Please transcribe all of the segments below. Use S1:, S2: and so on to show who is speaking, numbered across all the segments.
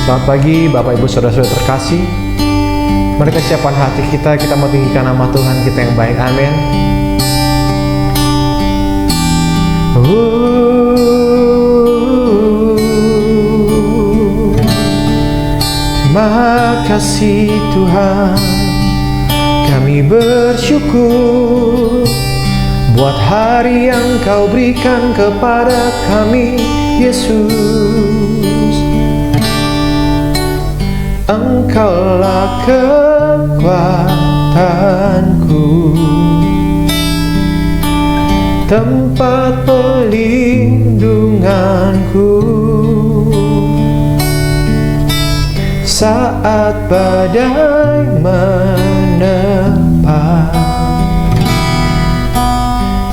S1: Selamat pagi Bapak Ibu Saudara-saudara terkasih. Mari kesiapan hati kita mau tinggikan nama Tuhan kita yang baik. Amin. Terima kasih Tuhan, kami bersyukur buat hari yang Kau berikan kepada kami, Yesus. Engkaulah kekuatanku, tempat perlindunganku saat badai menerpa.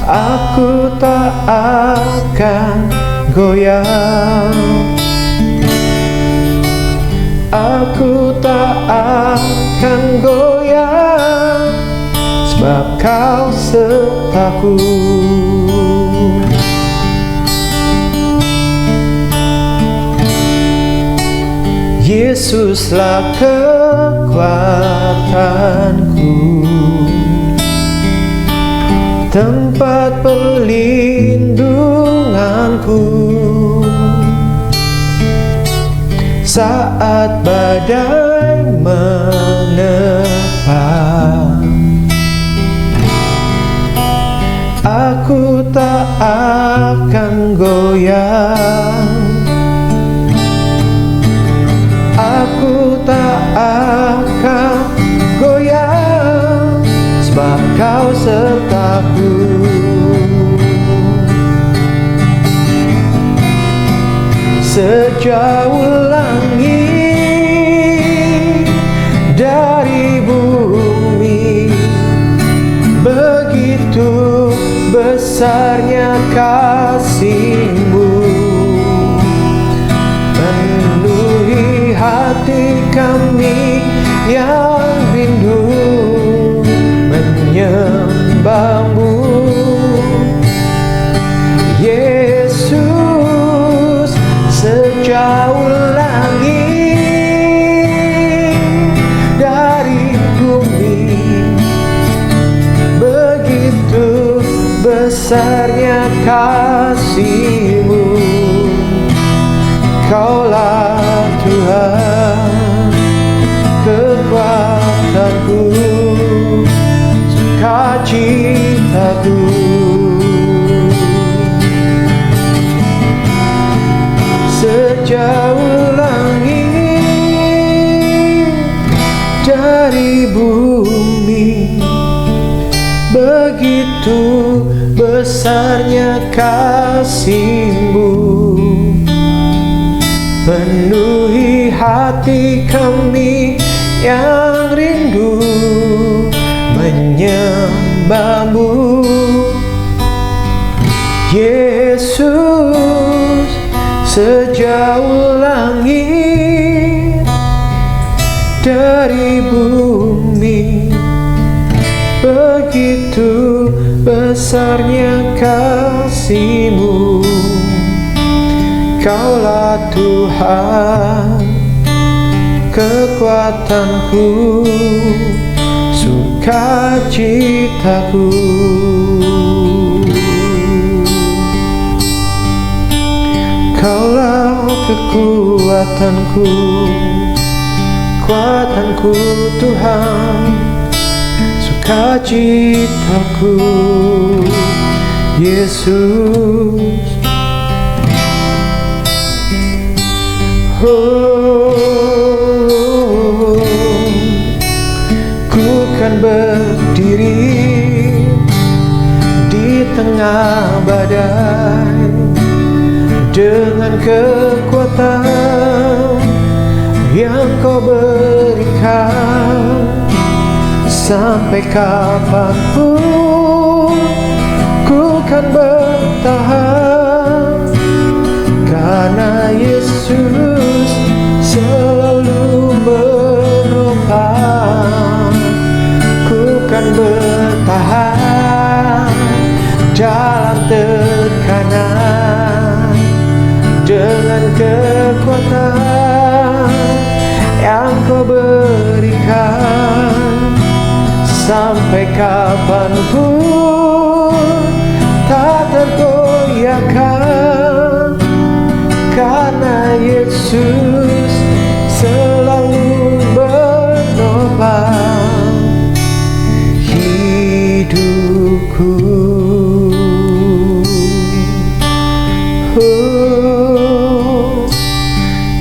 S1: Aku tak akan goyah, aku tak akan goyah, sebab Kau sertaku. Yesuslah kekuatanku, tempat perlindunganku saat badai menerpa. Aku tak akan goyah, aku tak akan goyah, sebab Kau sertaku. Sejauh langit dari bumi, begitu besarnya kasih-Mu, penuhi hati kami yang rindu menyembah-Mu. Yesus, sejauh langit dari bumi, begitu besarnya kasih-Mu. Kaulah Tuhan, kekuatanku, sukacitaku. Sejauh langit dari bumi, begitu besarnya kasih-Mu, penuhi hati kami yang rindu menyembah-Mu. Yesus, sejauh langit dari bumi, begitu besarnya kasih-Mu. Kaulah Tuhan, kekuatanku, sukacitaku. Kaulah kekuatanku, kekuatanku Tuhan, sukacitaku. Yesus, ku kan berdiri di tengah badai dengan kekuatan yang Kau berikan. Sampai kapanpun ku kan bertahan, karena Yesus selalu menopang. Ku kan bertahan dalam tekanan dengan kekuatan sampai kapanpun tak tergoyahkan, karena Yesus selalu menopang hidupku.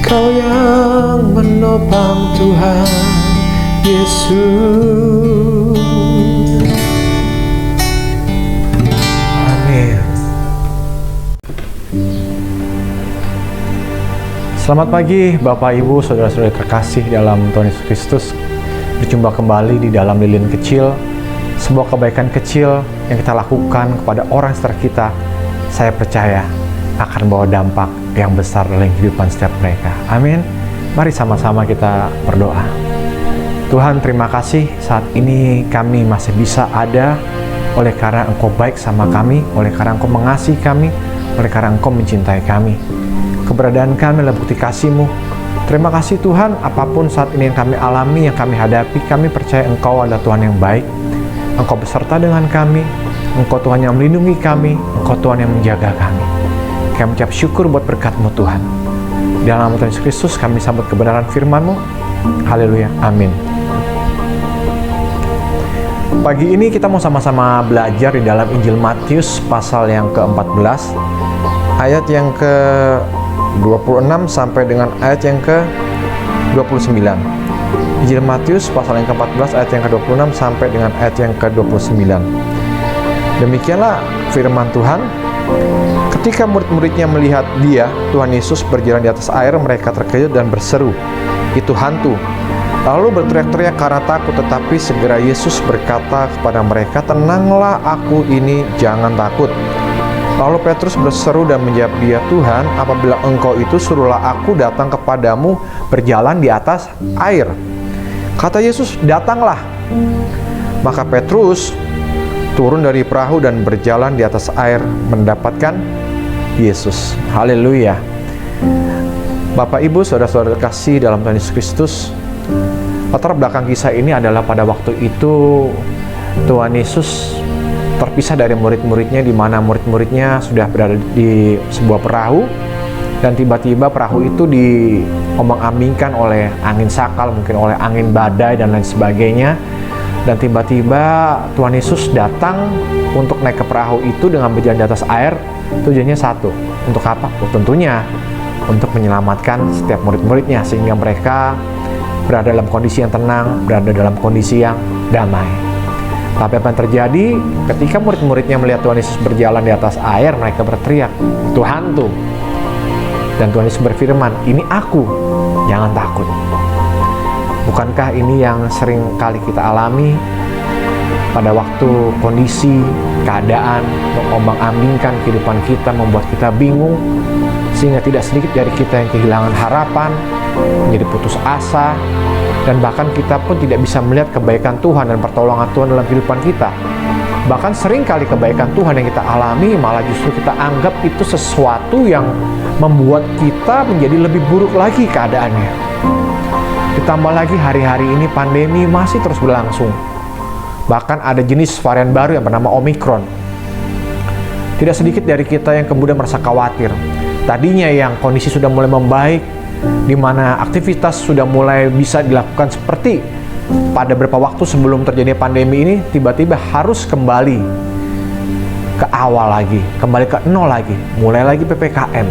S1: Kau yang menopang Tuhan Yesus. Amin. Selamat pagi Bapak Ibu, saudara-saudara terkasih dalam Tuhan Yesus Kristus. Berjumpa kembali di dalam lilin kecil. Sebuah kebaikan kecil yang kita lakukan kepada orang sekitar kita, saya percaya akan bawa dampak yang besar dalam kehidupan setiap mereka. Amin. Mari sama-sama kita berdoa. Tuhan, terima kasih saat ini kami masih bisa ada oleh karena Engkau baik sama kami, oleh karena Engkau mengasihi kami, oleh karena Engkau mencintai kami. Keberadaan kami adalah bukti kasih-Mu. Terima kasih Tuhan, apapun saat ini yang kami alami, yang kami hadapi, kami percaya Engkau adalah Tuhan yang baik. Engkau beserta dengan kami, Engkau Tuhan yang melindungi kami, Engkau Tuhan yang menjaga kami. Kami mengucap syukur buat berkat-Mu Tuhan. Dalam nama Tuhan Yesus Kristus kami sambut kebenaran firman-Mu. Haleluya, amin. Pagi ini kita mau sama-sama belajar di dalam Injil Matius pasal yang ke-14, ayat yang ke-26 sampai dengan ayat yang ke-29. Injil Matius pasal yang ke-14 ayat yang ke-26 sampai dengan ayat yang ke-29. Demikianlah firman Tuhan. Ketika murid-muridnya melihat dia, Tuhan Yesus berjalan di atas air, mereka terkejut dan berseru, "Itu hantu!" Lalu berteriak-teriak karena takut, tetapi segera Yesus berkata kepada mereka, "Tenanglah, aku ini, jangan takut." Lalu Petrus berseru dan menjawab dia, "Tuhan, apabila Engkau itu, suruhlah aku datang kepadamu berjalan di atas air." Kata Yesus, "Datanglah." Maka Petrus turun dari perahu dan berjalan di atas air mendapatkan Yesus. Haleluya. Bapak Ibu, saudara-saudara terkasih dalam Tuhan Yesus Kristus, latar belakang kisah ini adalah pada waktu itu Tuhan Yesus terpisah dari murid-muridnya, di mana murid-muridnya sudah berada di sebuah perahu, dan tiba-tiba perahu itu diombang-ambingkan oleh angin sakal, mungkin oleh angin badai dan lain sebagainya. Dan tiba-tiba Tuhan Yesus datang untuk naik ke perahu itu dengan berjalan di atas air. Tujuannya satu, untuk apa? Tentunya untuk menyelamatkan setiap murid-muridnya, sehingga mereka berada dalam kondisi yang tenang, berada dalam kondisi yang damai. Tapi apa yang terjadi ketika murid-muridnya melihat Tuhan Yesus berjalan di atas air, mereka berteriak, "Itu hantu." Dan Tuhan Yesus berfirman, "Ini aku, jangan takut." Bukankah ini yang sering kali kita alami pada waktu kondisi, keadaan mengombang-ambingkan kehidupan kita, membuat kita bingung, sehingga tidak sedikit dari kita yang kehilangan harapan, menjadi putus asa, dan bahkan kita pun tidak bisa melihat kebaikan Tuhan dan pertolongan Tuhan dalam kehidupan kita. Bahkan sering kali kebaikan Tuhan yang kita alami malah justru kita anggap itu sesuatu yang membuat kita menjadi lebih buruk lagi keadaannya. Ditambah lagi hari-hari ini pandemi masih terus berlangsung. Bahkan ada jenis varian baru yang bernama Omikron. Tidak sedikit dari kita yang kemudian merasa khawatir. Tadinya yang kondisi sudah mulai membaik, di mana aktivitas sudah mulai bisa dilakukan seperti pada beberapa waktu sebelum terjadi pandemi ini, tiba-tiba harus kembali ke awal lagi, kembali ke nol lagi, mulai lagi PPKM,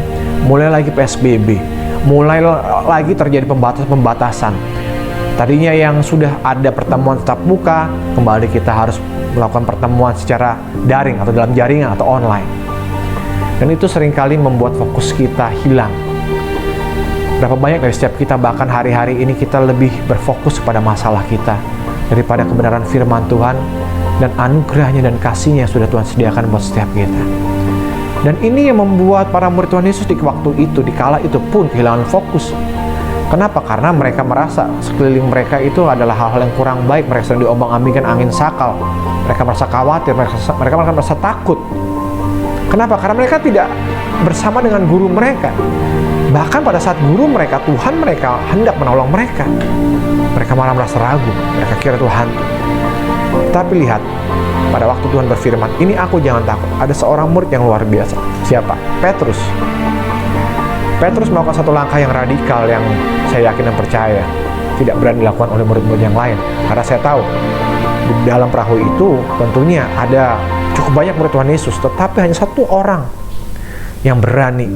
S1: mulai lagi PSBB, mulai lagi terjadi pembatasan. Tadinya yang sudah ada pertemuan tatap muka, kembali kita harus melakukan pertemuan secara daring atau dalam jaringan atau online. Dan itu seringkali membuat fokus kita hilang. Berapa banyak dari setiap kita, bahkan hari-hari ini kita lebih berfokus pada masalah kita daripada kebenaran firman Tuhan dan anugerahnya dan kasihnya yang sudah Tuhan sediakan buat setiap kita. Dan ini yang membuat para murid Tuhan Yesus di waktu itu, di kala itu pun kehilangan fokus. Kenapa? Karena mereka merasa sekeliling mereka itu adalah hal-hal yang kurang baik. Mereka sedang diombang-ambingkan angin sakal. Mereka merasa khawatir, mereka merasa takut. Kenapa? Karena mereka tidak bersama dengan guru mereka. Bahkan pada saat guru mereka, Tuhan mereka hendak menolong mereka, mereka malah merasa ragu. Mereka kira Tuhan. Tapi lihat, pada waktu Tuhan berfirman, "Ini aku, jangan takut," ada seorang murid yang luar biasa. Siapa? Petrus. Petrus melakukan satu langkah yang radikal yang saya yakin dan percaya tidak berani dilakukan oleh murid-murid yang lain. Karena saya tahu di dalam perahu itu tentunya ada cukup banyak murid Tuhan Yesus, tetapi hanya satu orang yang berani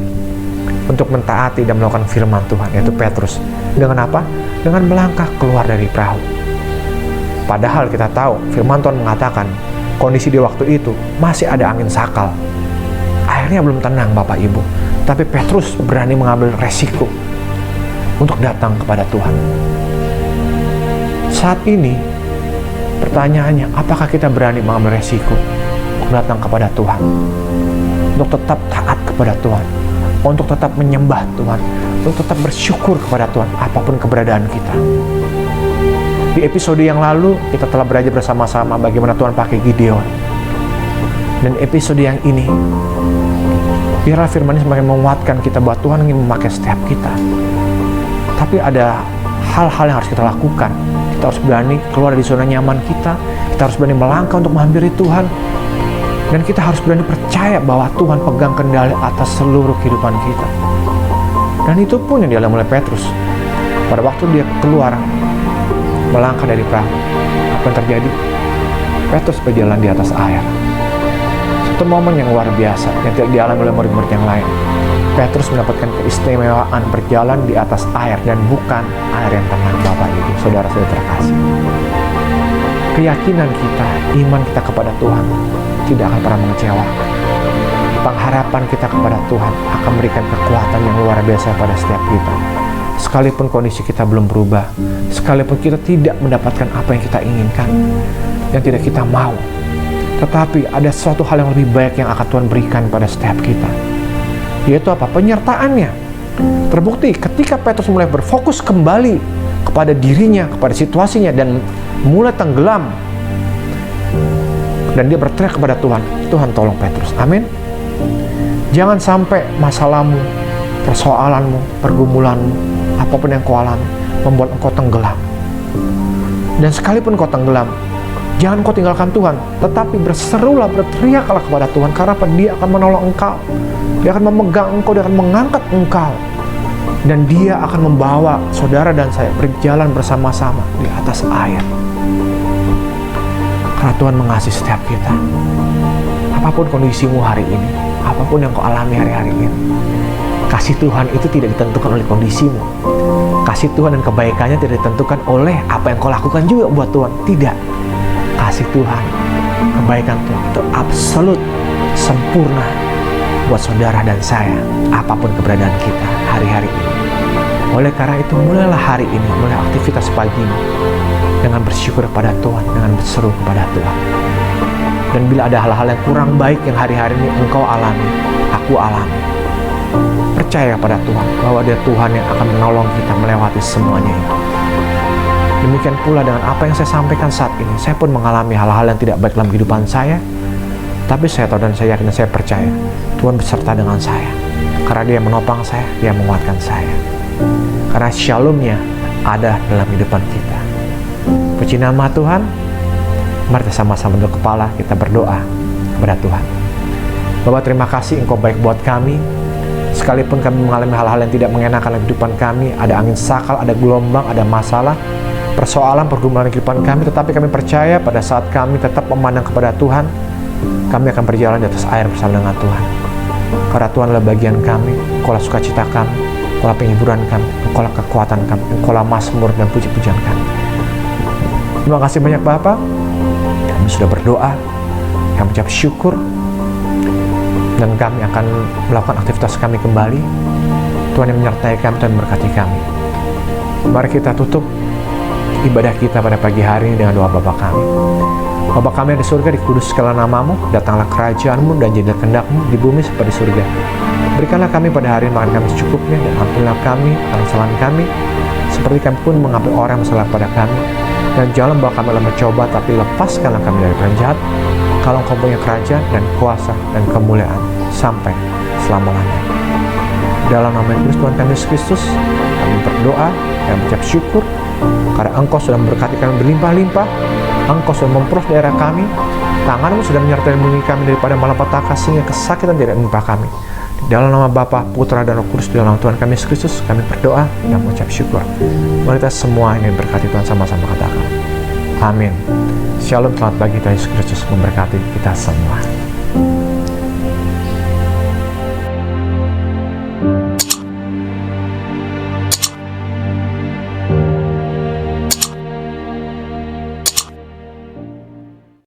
S1: untuk mentaati dan melakukan firman Tuhan, yaitu Petrus. Dengan apa? Dengan melangkah keluar dari perahu. Padahal kita tahu firman Tuhan mengatakan kondisi di waktu itu masih ada angin sakal. Airnya belum tenang Bapak Ibu. Tapi Petrus berani mengambil resiko untuk datang kepada Tuhan. Saat ini pertanyaannya, apakah kita berani mengambil resiko untuk datang kepada Tuhan? Untuk tetap taat kepada Tuhan, untuk tetap menyembah Tuhan, untuk tetap bersyukur kepada Tuhan apapun keberadaan kita. Di episode yang lalu kita telah belajar bersama-sama bagaimana Tuhan pakai Gideon. Dan episode yang ini biarlah firman-Nya semakin menguatkan kita bahwa Tuhan ingin memakai setiap kita. Tapi ada hal-hal yang harus kita lakukan. Kita harus berani keluar dari zona nyaman kita. Kita harus berani melangkah untuk menghampiri Tuhan. Dan kita harus berani percaya bahwa Tuhan pegang kendali atas seluruh kehidupan kita. Dan itu pun yang dialami oleh Petrus. Pada waktu dia keluar melangkah dari perahu, apa yang terjadi? Petrus berjalan di atas air. Satu momen yang luar biasa yang tidak dialami oleh murid-murid yang lain. Petrus mendapatkan keistimewaan berjalan di atas air dan bukan air yang tenang. Bapak Ibu, saudara-saudara terkasih, keyakinan kita, iman kita kepada Tuhan tidak akan pernah mengecewakan. Pengharapan kita kepada Tuhan akan memberikan kekuatan yang luar biasa pada setiap kita. Sekalipun kondisi kita belum berubah, sekalipun kita tidak mendapatkan apa yang kita inginkan, yang tidak kita mau, tetapi ada suatu hal yang lebih baik yang akan Tuhan berikan pada setiap kita, yaitu apa? Penyertaannya. Terbukti ketika Petrus mulai berfokus kembali kepada dirinya, kepada situasinya, dan mulai tenggelam, dan dia berteriak kepada Tuhan, Tuhan tolong Petrus. Amin. Jangan sampai masalahmu, persoalanmu, pergumulanmu, apapun yang kau alami membuat engkau tenggelam. Dan sekalipun kau tenggelam, jangan kau tinggalkan Tuhan, tetapi berserulah, berteriaklah kepada Tuhan, karena apa? Dia akan menolong engkau, Dia akan memegang engkau, Dia akan mengangkat engkau, dan Dia akan membawa saudara dan saya berjalan bersama-sama di atas air. Karena Tuhan mengasihi setiap kita. Apapun kondisimu hari ini, apapun yang kau alami hari-hari ini, kasih Tuhan itu tidak ditentukan oleh kondisimu. Kasih Tuhan dan kebaikannya tidak ditentukan oleh apa yang kau lakukan juga buat Tuhan. Tidak. Kasih Tuhan, kebaikan Tuhan itu absolut, sempurna buat saudara dan saya, apapun keberadaan kita hari-hari ini. Oleh karena itu, mulailah hari ini, mulai aktivitas pagimu dengan bersyukur kepada Tuhan, dengan berseru kepada Tuhan. Dan bila ada hal-hal yang kurang baik yang hari-hari ini engkau alami, aku alami, percaya pada Tuhan bahwa ada Tuhan yang akan menolong kita melewati semuanya ini. Demikian pula dengan apa yang saya sampaikan saat ini, saya pun mengalami hal-hal yang tidak baik dalam kehidupan saya, tapi saya tahu dan saya yakin dan saya percaya Tuhan beserta dengan saya, karena Dia menopang saya, Dia menguatkan saya, karena shalom-Nya ada dalam kehidupan kita. Puji nama Tuhan. Mari kita sama-sama duduk kepala, kita berdoa kepada Tuhan. Bapa, terima kasih Engkau baik buat kami. Sekalipun kami mengalami hal-hal yang tidak mengenakan dalam kehidupan kami, ada angin sakal, ada gelombang, ada masalah, persoalan, pergumulan kehidupan kami, tetapi kami percaya pada saat kami tetap memandang kepada Tuhan, kami akan berjalan di atas air bersama dengan Tuhan. Karena Tuhan adalah bagian kami, Engkaulah sukacita kami, Engkaulah penghiburan kami, Engkaulah kekuatan kami, Engkaulah mazmur dan puji-pujian kami. Terima kasih banyak Bapak. Kami sudah berdoa, kami ucap syukur, dan kami akan melakukan aktivitas kami kembali. Tuhan yang menyertai kami dan memberkati kami. Mari kita tutup ibadah kita pada pagi hari ini dengan doa Bapa kami. Bapa kami yang di surga, dikuduskanlah namamu, datanglah kerajaanmu, dan jadilah kehendak-mu di bumi seperti di surga. Berikanlah kami pada hari ini makan kami secukupnya, dan ampunilah kami akan kesalahan kami, seperti kami pun mengampuni orang yang bersalah pada kami. Dan jangan bawa kami dalam mencoba, tapi lepaskanlah kami dari orang jahat. Kalau Engkau punya kerajaan dan kuasa dan kemuliaan sampai selama-lamanya. Dalam nama Yesus Tuhan kami Yesus Kristus, kami berdoa dan mengucap syukur karena Engkau sudah memberkati kami berlimpah-limpah. Engkau sudah memperluas daerah kami, tanganmu sudah menyertai dan melindungi kami daripada malapetaka, sehingga kesakitan tidak menimpa kami. Di dalam nama Bapa, Putra, dan Roh Kudus, di dalam nama Tuhan kami Yesus Kristus, kami berdoa dan mengucap syukur. Mari kita semua ingin berkati Tuhan, sama-sama katakan amin. Shalom, selamat pagi, Tuhan Yesus Kristus memberkati kita semua.